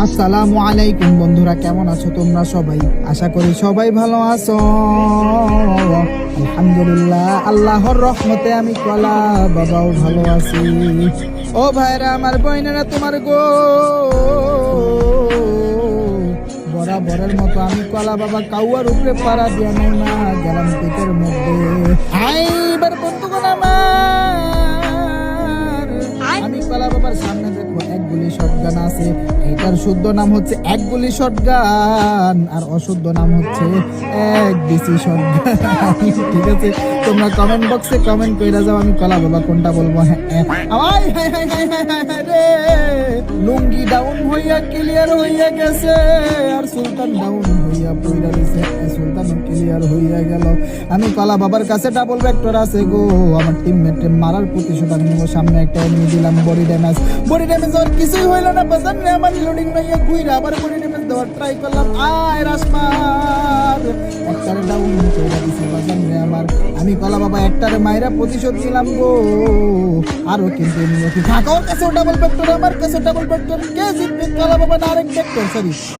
আসসালামু আলাইকুম বন্ধুরা, কেমন আছো তোমরা সবাই? আশা করি সবাই ভালো আছো। আলহামদুলিল্লাহ, আল্লাহর রহমতে আমি কলা বাবাও ভালো আছি। ও ভাইরা আমার, বইনেরা তোমার গো, বরাবরের মতো আমি কলা বাবা কাউয়ার উপরে পাড়া দিয়ে না গেলাম পেটের মধ্যে। এবার বন্ধুগণ আমার, আমি কলা বাবার সামনে দেখবো এক গুলি শটগান আছে। এটার শুদ্ধ নাম হচ্ছে এক গুলি শটগান, আর অশুদ্ধ নাম হচ্ছে এক বিসি শটগান। ঠিক আছে, তোমরা কমেন্ট বক্সে কমেন্ট কইরা যাও আমি কলা বাবা কোনটা বলবো। লুঙ্গি ডাউন হইয়া ক্লিয়ার হইয়া গেছে, আর সুলতান ডাউন হইয়া পইরা দিছে, সুলতান ক্লিয়ার হইয়া গেল। আমি কলা বাবার কাছে ডাবল ভেক্টর আছে গো, আমার টিমমেটে মারার প্রতিশোধ আমি নেব। সামনে একটা এনিমি দিলাম, বডি ড্যামেজ আর কিছুই হইল না। বাজান রে আমার লোডিং মাইয়া ঘুইরা আবার বডি ড্যামেজ দেওয়ার ট্রাই করলাম। রাসমার একটারে ডাউন কইরা দিছে বাজান রে আমার। আমি কলা বাবা একটারে মাইরা প্রতিশোধ নিলাম গো। আরো কিন্তু থাকার কাছে ডাবল ভেক্টর, আমার কাছে ডাবল ভেক্টর। কে জিতবে? কলা বাবা না আরেক ভেক্টর, সরি।